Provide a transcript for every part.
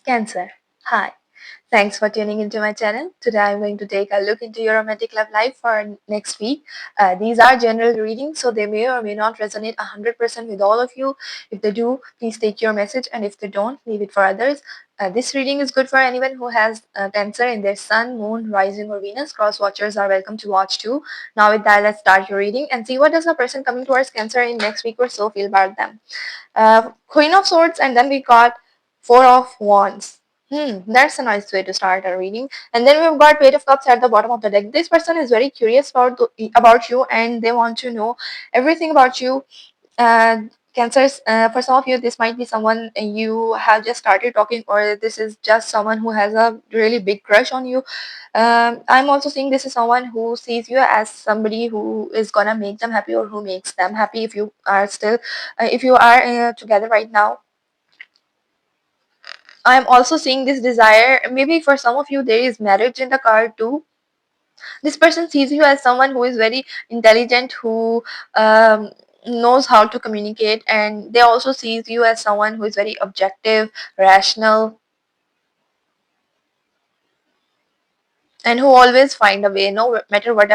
Cancer. Hi. Thanks for tuning into my channel. Today I'm going to take a look into your romantic love life for next week. These are general readings, so they may or may not resonate 100% with all of you. If they do, please take your message, and if they don't, leave it for others. This reading is good for anyone who has Cancer in their sun, moon, rising, or Venus. Cross watchers are welcome to watch too. Now with that, let's start your reading and see what does a person coming towards Cancer in next week or so feel about them. Queen of Swords, and then we got Four of Wands. That's a nice way to start a reading. And then we've got Page of Cups at the bottom of the deck. This person is very curious about you, and they want to know everything about you. Cancers, for some of you, this might be someone you have just started talking, or this is just someone who has a really big crush on you. I'm also seeing this is someone who sees you as somebody who is gonna make them happy, or who makes them happy if you are still, if you are together right now. I'm also seeing this desire. Maybe for some of you, there is marriage in the card too. This person sees you as someone who is very intelligent, who knows how to communicate, and they also sees you as someone who is very objective, rational, and who always find a way, no matter what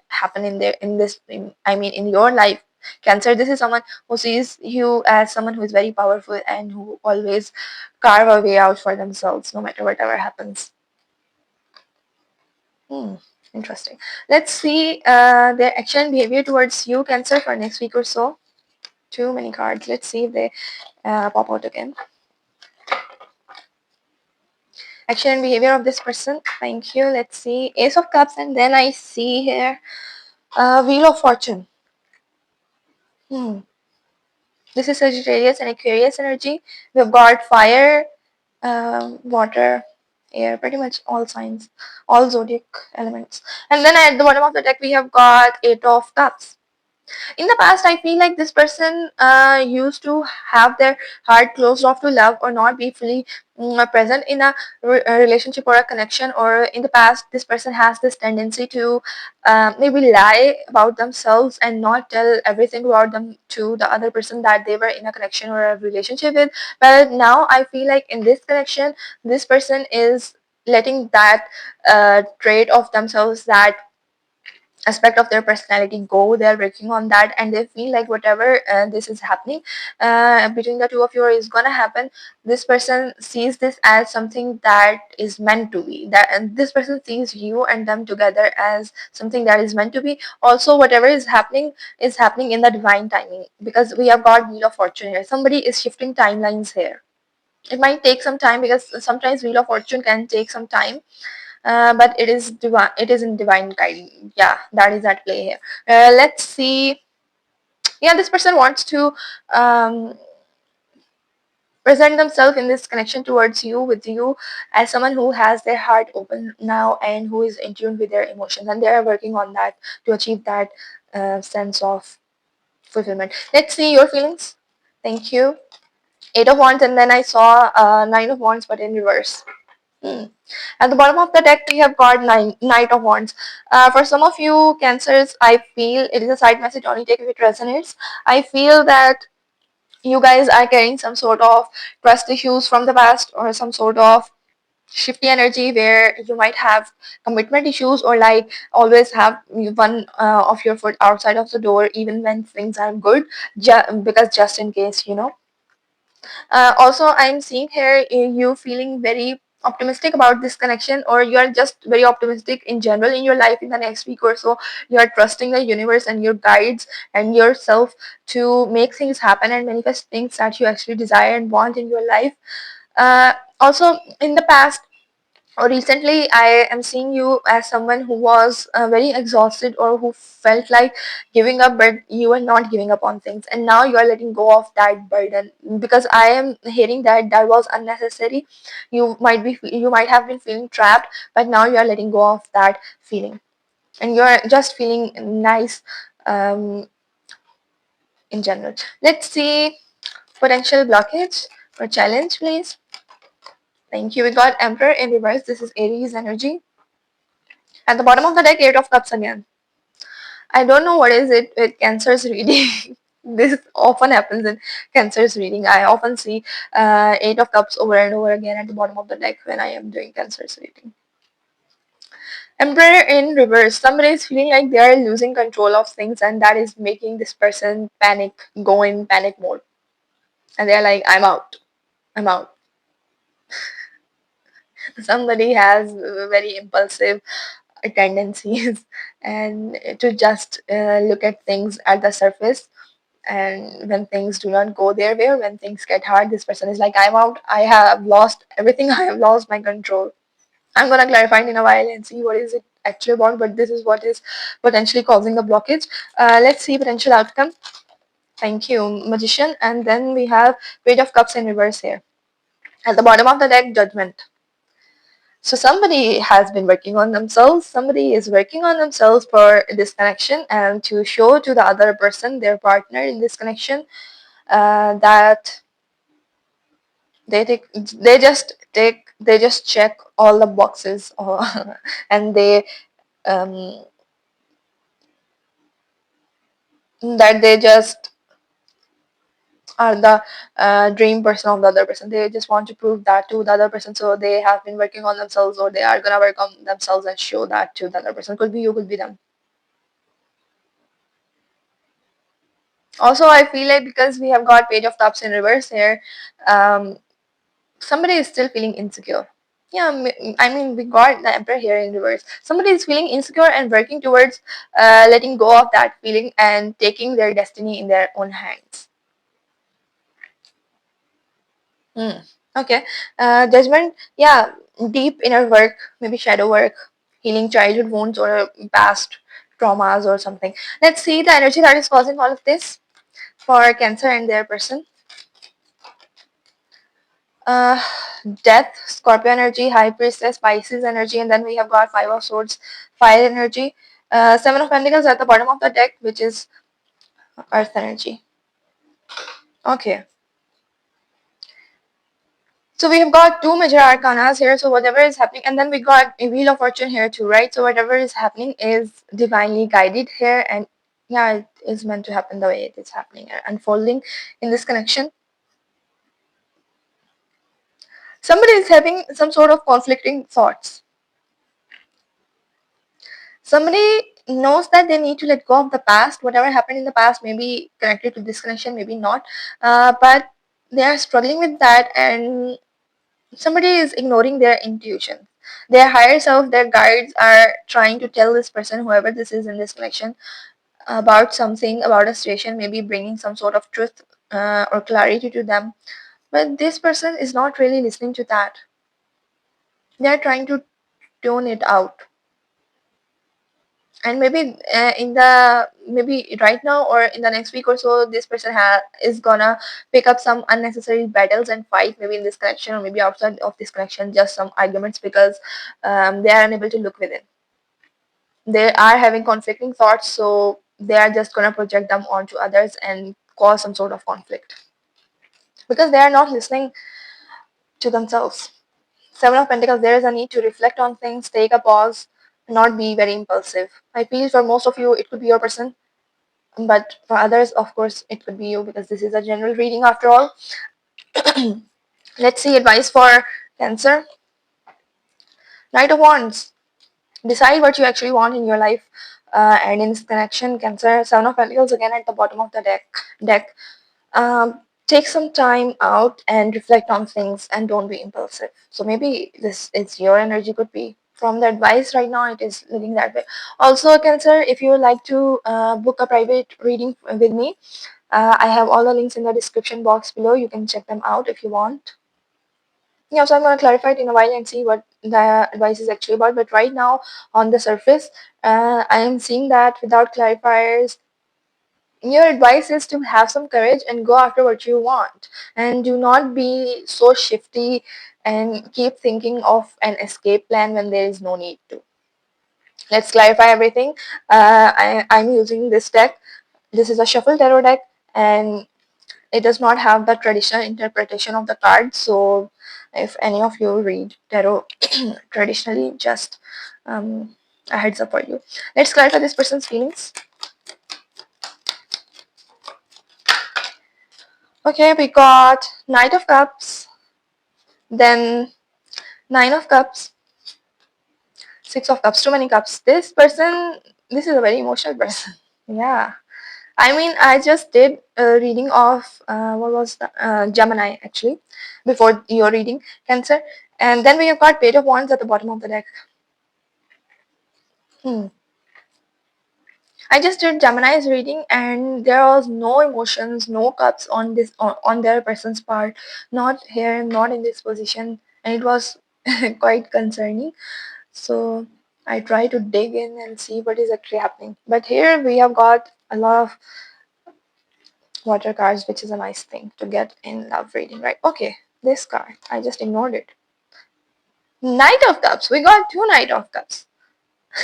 happened in your life. Cancer, this is someone who sees you as someone who is very powerful and who always carve a way out for themselves, no matter whatever happens. Hmm, interesting. Let's see their action and behavior towards you, Cancer, for next week or so. Too many cards. Let's see if they pop out again. Action and behavior of this person. Thank you. Let's see. Ace of Cups, and then I see here Wheel of Fortune. Hmm. This is Sagittarius and Aquarius energy. We've got fire, water, air, pretty much all signs, all zodiac elements. And then at the bottom of the deck, we have got Eight of Cups. In the past, I feel like this person used to have their heart closed off to love, or not be fully present in a relationship or a connection. Or in the past, this person has this tendency to maybe lie about themselves and not tell everything about them to the other person that they were in a connection or a relationship with. But now I feel like in this connection, this person is letting that trait of themselves, that aspect of their personality go. They're working on that, and they feel like whatever this is happening between the two of you is gonna happen. This person sees this as something that is meant to be, that, and this person sees you and them together as something that is meant to be. Also, whatever is happening in the divine timing, because we have got Wheel of Fortune here. Somebody is shifting timelines here. It might take some time, because sometimes Wheel of Fortune can take some time, but it is divine. It is in divine guiding. Yeah, that is at play here. Let's see. Yeah, this person wants to um, present themselves in this connection towards you, with you, as someone who has their heart open now and who is in tune with their emotions, and they are working on that to achieve that sense of fulfillment. Let's see your feelings. Thank you. Eight of Wands, and then I saw Nine of Wands, but in reverse. Hmm. At the bottom of the deck, we have got Knight of Wands. For some of you Cancers, I feel it is a side message, only take if it resonates. I feel that you guys are carrying some sort of trust issues from the past, or some sort of shifty energy where you might have commitment issues, or like always have one of your foot outside of the door even when things are good, because just in case, you know. Also, I'm seeing here you feeling very optimistic about this connection, or you are just very optimistic in general in your life in the next week or so. You are trusting the universe and your guides and yourself to make things happen and manifest things that you actually desire and want in your life. Also, in the past, or recently, I am seeing you as someone who was very exhausted, or who felt like giving up, but you were not giving up on things, and now you are letting go of that burden, because I am hearing that that was unnecessary. You might have been feeling trapped, but now you are letting go of that feeling, and you are just feeling nice um, in general. Let's see potential blockage or challenge, please. Thank you. We got Emperor in reverse. This is Aries energy. At the bottom of the deck, Eight of Cups again. I don't know what is it with Cancer's reading. This often happens in Cancer's reading. I often see Eight of Cups over and over again at the bottom of the deck when I am doing Cancer's reading. Emperor in reverse. Somebody is feeling like they are losing control of things, and that is making this person panic, go in panic mode. And they're like, I'm out. I'm out. Somebody has very impulsive tendencies and to just look at things at the surface, and when things do not go their way, or when things get hard, this person is like, I'm out, I have lost everything, I have lost my control. I'm gonna clarify it in a while and see what is it actually about, but this is what is potentially causing the blockage. Let's see potential outcome. Thank you, Magician. And then we have Page of Cups in reverse here. At the bottom of the deck, Judgment. So somebody has been working on themselves. Somebody is working on themselves for this connection and to show to the other person, their partner in this connection, that they just check all the boxes, or, and they um, that they just are the dream person of the other person. They just want to prove that to the other person. So they have been working on themselves, or they are gonna work on themselves and show that to the other person. Could be you, could be them. Also, I feel like because we have got Page of Cups in reverse here, um, somebody is still feeling insecure. Yeah, I mean, we got the Emperor here in reverse. Somebody is feeling insecure and working towards letting go of that feeling and taking their destiny in their own hands. Hmm. Okay. Judgment, yeah, deep inner work, maybe shadow work, healing childhood wounds or past traumas or something. Let's see the energy that is causing all of this for Cancer and their person. uh Death, Scorpio energy, High Priestess, Pisces energy, and then we have got Five of Swords, fire energy. Seven of Pentacles at the bottom of the deck, which is earth energy. Okay, so we have got two major arcanas here, so whatever is happening, and then we got a Wheel of Fortune here too, right? So whatever is happening is divinely guided here, and yeah, it is meant to happen the way it is happening and unfolding in this connection. Somebody is having some sort of conflicting thoughts. Somebody knows that they need to let go of the past. Whatever happened in the past may be connected to this connection, maybe not, but they are struggling with that, and somebody is ignoring their intuition. Their higher self, their guides are trying to tell this person, whoever this is in this connection, about something, about a situation, maybe bringing some sort of truth or clarity to them, but this person is not really listening to that. They are trying to tune it out, and maybe in the maybe right now or in the next week or so, this person is gonna pick up some unnecessary battles and fight, maybe in this connection or maybe outside of this connection, just some arguments, because they are unable to look within. They are having conflicting thoughts, so they are just gonna project them onto others and cause some sort of conflict because they are not listening to themselves. Seven of Pentacles, there is a need to reflect on things, take a pause, not be very impulsive. I feel for most of you it could be your person, but for others, of course, it could be you, because this is a general reading after all. Let's see advice for Cancer. Knight of Wands. Decide what you actually want in your life, and in this connection, Cancer. Seven of Pentacles again at the bottom of the deck. Take some time out and reflect on things and don't be impulsive. So maybe this is your energy, could be from the advice right now, it is looking that way. Also, Cancer, if you would like to book a private reading with me, I have all the links in the description box below. You can check them out if you want. Yeah, so I'm going to clarify it in a while and see what the advice is actually about. But right now, on the surface, I am seeing that without clarifiers, your advice is to have some courage and go after what you want. And do not be so shifty and keep thinking of an escape plan when there is no need to. Let's clarify everything. I'm using this deck. This is a shuffle tarot deck, and it does not have the traditional interpretation of the cards. So if any of you read tarot traditionally, just a heads up for you. Let's clarify this person's feelings. Okay, we got Knight of Cups, then Nine of Cups, Six of Cups, too many cups. This person, this is a very emotional person. Yeah. I mean, I just did a reading of, what was the, Gemini actually, before your reading, Cancer. And then we have got Page of Wands at the bottom of the deck. Hmm. I just did Gemini's reading and there was no emotions, no cups on this on their person's part, not here, not in this position, and it was quite concerning. So I try to dig in and see what is actually happening. But here we have got a lot of water cards, which is a nice thing to get in love reading, right? Okay, this card, I just ignored it. Knight of Cups. We got two Knight of Cups.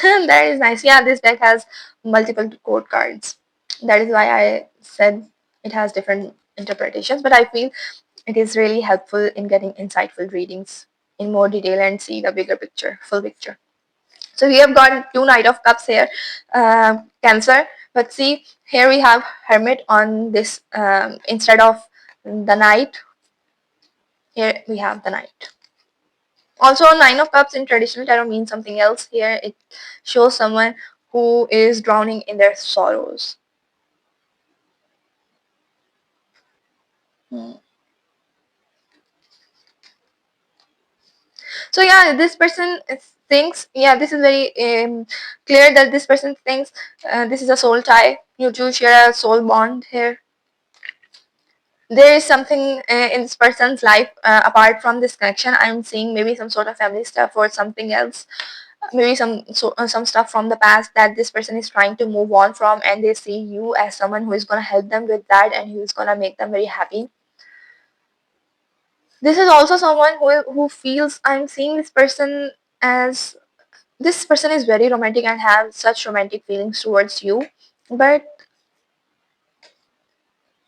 That is nice. Yeah, this deck has multiple court cards. That is why I said it has different interpretations, but I feel it is really helpful in getting insightful readings in more detail and see the bigger picture, full picture. So we have got two Knight of Cups here, Cancer. But see, here we have Hermit on this, instead of the Knight, here we have the Knight. Also, Nine of Cups in traditional tarot means something else. Here it shows someone who is drowning in their sorrows. Hmm. So yeah, this person thinks, yeah, this is very clear that this person thinks this is a soul tie. You two share a soul bond here. There is something in this person's life apart from this connection. I'm seeing maybe some sort of family stuff or something else, maybe some stuff from the past that this person is trying to move on from, and they see you as someone who is going to help them with that and who is going to make them very happy. This is also someone who feels, I'm seeing this person as, this person is very romantic and have such romantic feelings towards you, but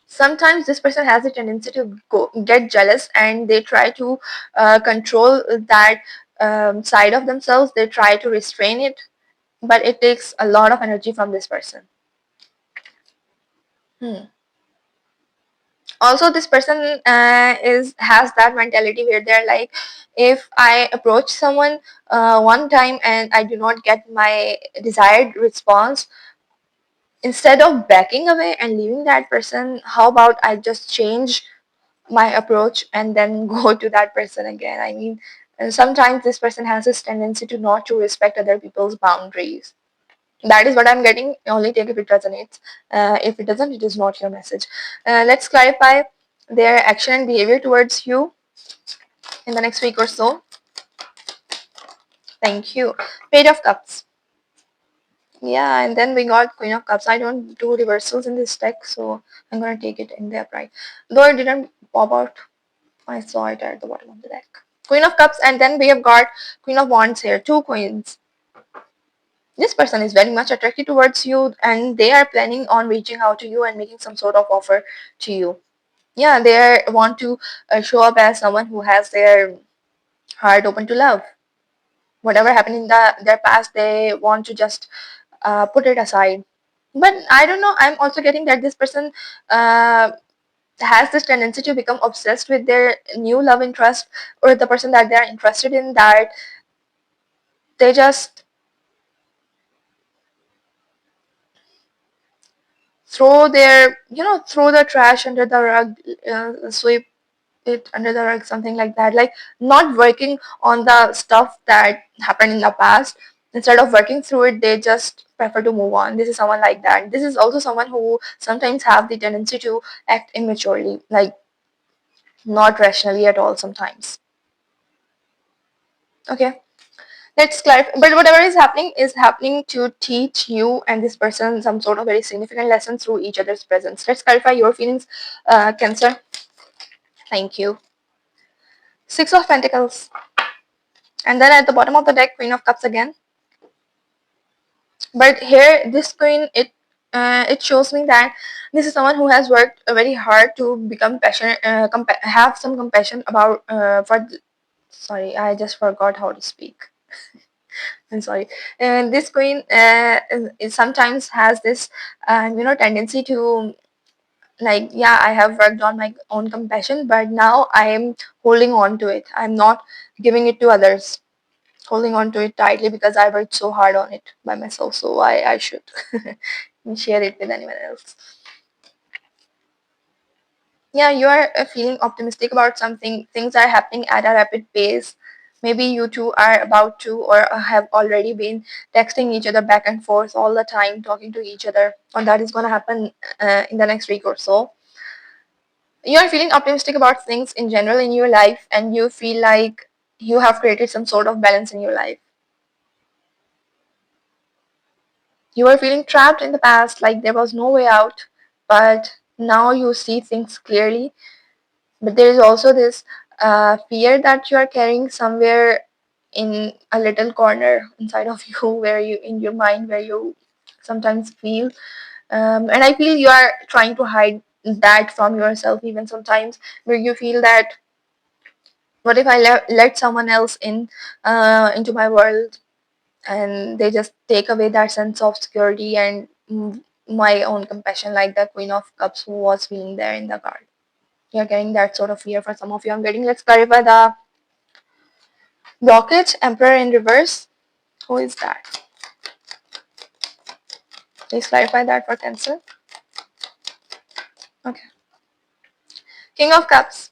sometimes this person has a tendency to get jealous, and they try to control that side of themselves. They try to restrain it, but it takes a lot of energy from this person. Hmm. Also, this person is has that mentality where they're like, if I approach someone one time and I do not get my desired response, instead of backing away and leaving that person, how about I just change my approach and then go to that person again? I mean, sometimes this person has this tendency to not to respect other people's boundaries. That is what I'm getting. Only take if it resonates. If it doesn't, it is not your message. Let's clarify their action and behavior towards you in the next week or so. Thank you. Page of Cups. Yeah, and then we got Queen of Cups. I don't do reversals in this deck, so I'm gonna take it in the upright. Though it didn't pop out, I saw it at the bottom of the deck. Queen of Cups, and then we have got Queen of Wands here. Two queens. This person is very much attracted towards you, and they are planning on reaching out to you and making some sort of offer to you. Yeah, they want to show up as someone who has their heart open to love. Whatever happened in their past, they want to just put it aside. But I don't know, I'm also getting that this person uh, has this tendency to become obsessed with their new love interest, or the person that they are interested in, that they just throw the trash under the rug, sweep it under the rug, something like that, like not working on the stuff that happened in the past. Instead of working through it, they just prefer to move on. This is someone like that. This is also someone who sometimes have the tendency to act immaturely, like not rationally at all sometimes. Okay, let's clarify. But whatever is happening to teach you and this person some sort of very significant lesson through each other's presence. Let's clarify your feelings, Cancer. Thank you. Six of Pentacles. And then at the bottom of the deck, Queen of Cups again. But here, this queen, it shows me that this is someone who has worked very hard to become passionate, have some compassion about sorry, I just forgot how to speak. I'm sorry. This queen sometimes has this tendency to like, yeah, I have worked on my own compassion, but now I am holding on to it. I'm not giving it to others, holding on to it tightly because I worked so hard on it by myself. So I should share it with anyone else. Yeah, you are feeling optimistic about something. Things are happening at a rapid pace. Maybe you two are about to or have already been texting each other back and forth all the time, talking to each other, and that is going to happen in the next week or so. You are feeling optimistic about things in general in your life, and you feel like you have created some sort of balance in your life. You were feeling trapped in the past, like there was no way out, but now you see things clearly. But there is also this fear that you are carrying somewhere in a little corner inside of you, where you, in your mind, where you sometimes feel. And I feel you are trying to hide that from yourself, even sometimes, where you feel that what if I let someone else in into my world, and they just take away that sense of security and my own compassion, like the Queen of Cups who was feeling there in the card. You're getting that sort of fear for some of you. I'm getting, let's clarify the blockage. Emperor in reverse. Who is that? Please clarify that for Cancer. Okay. King of Cups.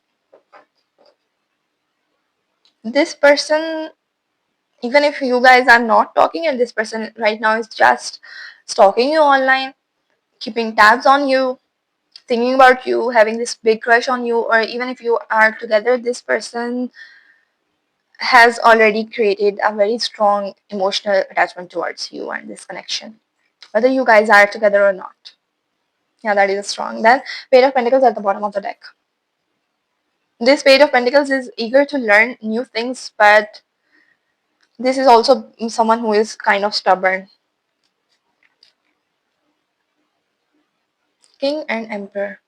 This person, even if you guys are not talking, and this person right now is just stalking you online, keeping tabs on you, thinking about you, having this big crush on you, or even if you are together, this person has already created a very strong emotional attachment towards you and this connection, whether you guys are together or not. Yeah, that is strong. Then Page of Pentacles at the bottom of the deck. This Page of Pentacles is eager to learn new things, but this is also someone who is kind of stubborn. King and Emperor.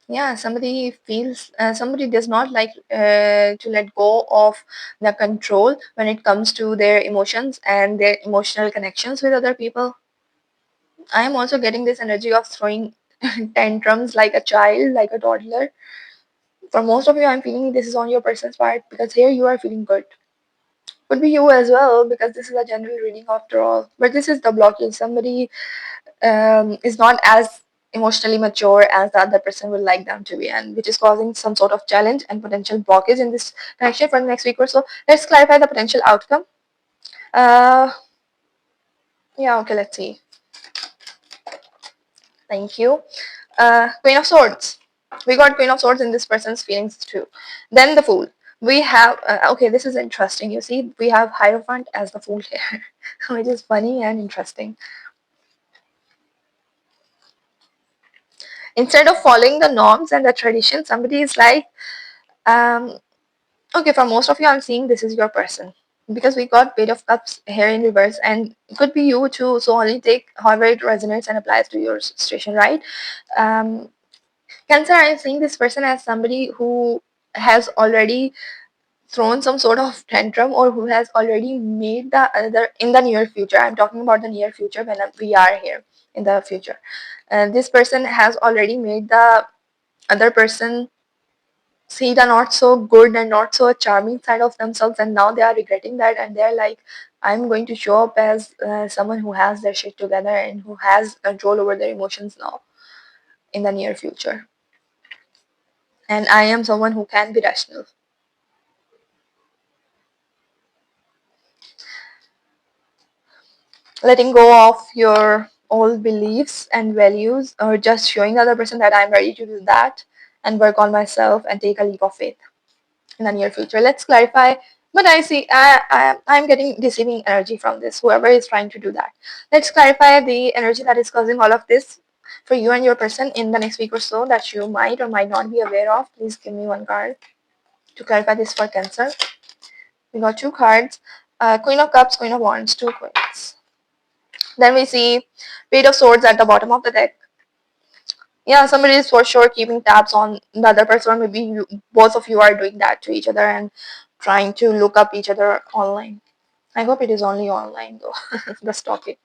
Yeah, somebody feels, somebody does not like to let go of the control when it comes to their emotions and their emotional connections with other people. I am also getting this energy of throwing tantrums like a child, like a toddler. For most of you, I'm feeling this is on your person's part because here you are feeling good. Could be you as well because this is a general reading after all. But this is the blockage. Somebody is not as emotionally mature as the other person would like them to be, and which is causing some sort of challenge and potential blockage in this connection for the next week or so. Let's clarify the potential outcome. Uh, yeah, okay, let's see. Thank you. Queen of Swords. We got Queen of Swords in this person's feelings too. Then the Fool. We have, okay, this is interesting. You see, we have Hierophant as the Fool here, which is funny and interesting. Instead of following the norms and the tradition, somebody is like, um, okay, for most of you, I'm seeing this is your person because we got Page of Cups here in reverse, and it could be you too. So only take however it resonates and applies to your situation, right? Um, Cancer, I'm seeing this person as somebody who has already thrown some sort of tantrum or who has already made the other in the near future. I'm talking about the near future when we are here in the future. This person has already made the other person see the not so good and not so charming side of themselves, and now they are regretting that, and they're like, I'm going to show up as someone who has their shit together and who has control over their emotions now in the near future, and I am someone who can be rational. Letting go of your old beliefs and values, or just showing the other person that I'm ready to do that and work on myself and take a leap of faith in the near future. Let's clarify. But I see, I'm getting deceiving energy from this, whoever is trying to do that. Let's clarify the energy that is causing all of this for you and your person in the next week or so that you might or might not be aware of. Please give me one card to clarify this for Cancer. We got two cards, Queen of Cups, Queen of Wands, two queens. Then we see Page of Swords at the bottom of the deck. Yeah, somebody is for sure keeping tabs on the other person, or maybe both of you are doing that to each other and trying to look up each other online. I hope it is only online though, the stalking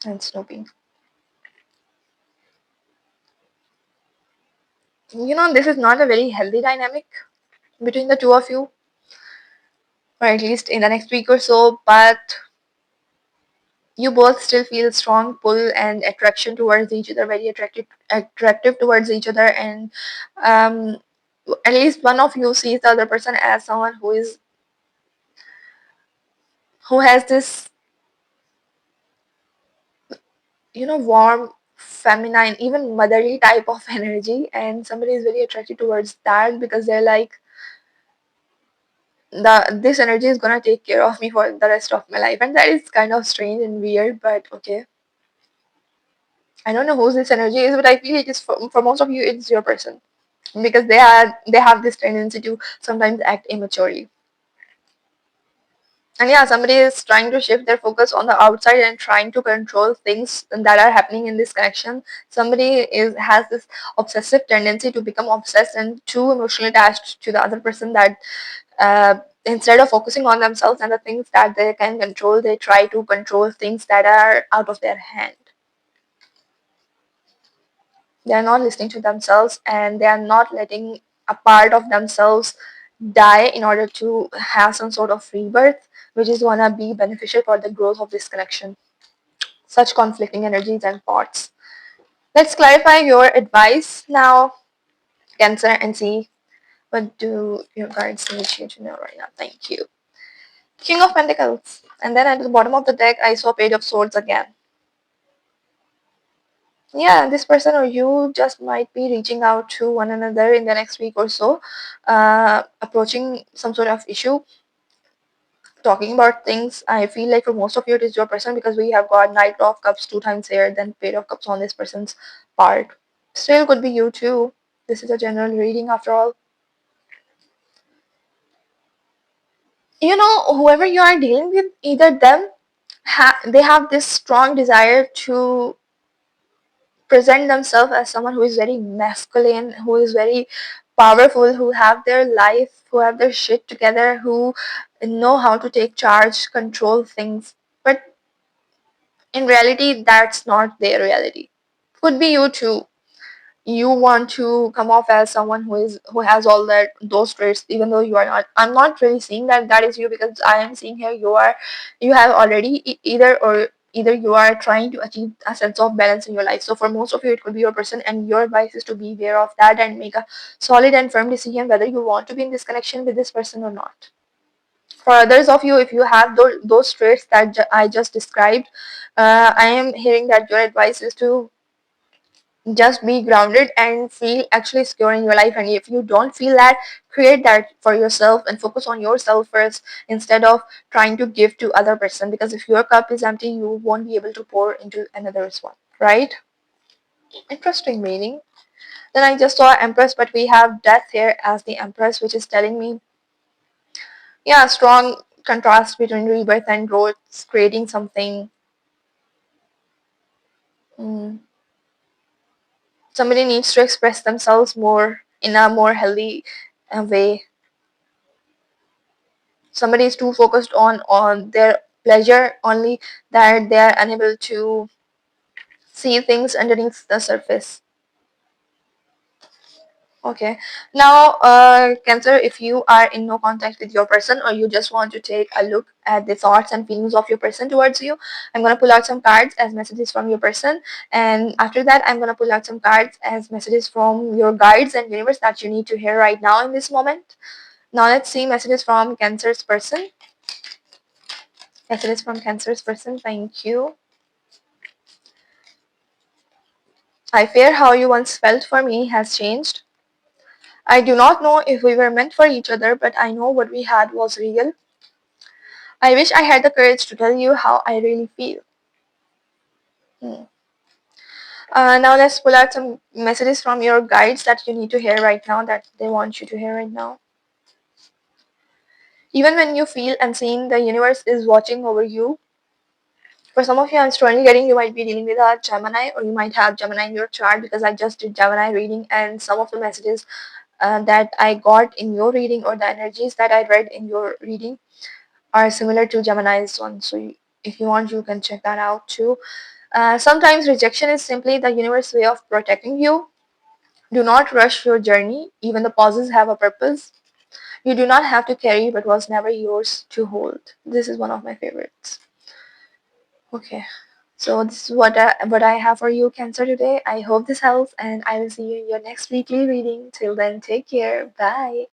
and snooping. This is not a very healthy dynamic between the two of you, or at least in the next week or so, but you both still feel strong pull and attraction towards each other, very attractive towards each other, and um, at least one of you sees the other person as someone who has this warm, feminine, even motherly type of energy, and somebody is very attracted towards that because they're like, this energy is gonna take care of me for the rest of my life, and that is kind of strange and weird, but okay. I don't know whose this energy is, but I feel it is for most of you, it's your person because they have this tendency to sometimes act immaturely. And yeah, somebody is trying to shift their focus on the outside and trying to control things that are happening in this connection. Somebody is has this obsessive tendency to become obsessed and too emotionally attached to the other person that uh, instead of focusing on themselves and the things that they can control, they try to control things that are out of their hand. They are not listening to themselves and they are not letting a part of themselves die in order to have some sort of rebirth, which is gonna be beneficial for the growth of this connection. Such conflicting energies and thoughts. Let's clarify your advice now, Cancer, and see what do your cards need you to know right now. Thank you. King of Pentacles. And then at the bottom of the deck, I saw Page of Swords again. Yeah, this person or you just might be reaching out to one another in the next week or so, approaching some sort of issue, talking about things. I feel like for most of you, it is your person because we have got Knight of Cups two times here, then Page of Cups on this person's part. Still could be you too. This is a general reading after all. Whoever you are dealing with, either them, they have this strong desire to present themselves as someone who is very masculine, who is very powerful, who have their life, who have their shit together, who know how to take charge, control things. But in reality, that's not their reality. Could be you too. You want to come off as someone who has all that those traits, even though you are not. I'm not really seeing that is you because I am seeing here you have already either you are trying to achieve a sense of balance in your life. So for most of you, it could be your person, and your advice is to be aware of that and make a solid and firm decision whether you want to be in this connection with this person or not. For others of you, if you have those traits that I just described, I am hearing that your advice is to just be grounded and feel actually secure in your life. And if you don't feel that, create that for yourself and focus on yourself first instead of trying to give to other person, because if your cup is empty, you won't be able to pour into another's one, right? Interesting meaning. Then I just saw Empress, but we have Death here as the Empress, which is telling me, yeah, strong contrast between rebirth and growth, creating something. mm, Somebody needs to express themselves more in a more healthy way. Somebody is too focused on their pleasure only that they are unable to see things underneath the surface. Okay, now Cancer, if you are in no contact with your person or you just want to take a look at the thoughts and feelings of your person towards you, I'm going to pull out some cards as messages from your person, and after that I'm going to pull out some cards as messages from your guides and universe that you need to hear right now in this moment. Now let's see messages from Cancer's person. Messages from Cancer's person. Thank you. I fear how you once felt for me has changed. I do not know if we were meant for each other, but I know what we had was real. I wish I had the courage to tell you how I really feel. Hmm. Now let's pull out some messages from your guides that you need to hear right now, that they want you to hear right now. Even when you feel unseen, the universe is watching over you. For some of you, I'm strongly getting you might be dealing with a Gemini, or you might have Gemini in your chart, because I just did Gemini reading, and some of the messages that I got in your reading, or the energies that I read in your reading, are similar to Gemini's one. So if you want, you can check that out too. Sometimes rejection is simply the universe way of protecting you. Do not rush your journey. Even the pauses have a purpose. You do not have to carry what was never yours to hold. This is one of my favorites. Okay. So this is what I have for you, Cancer, today. I hope this helps, and I will see you in your next weekly reading. Till then, take care. Bye.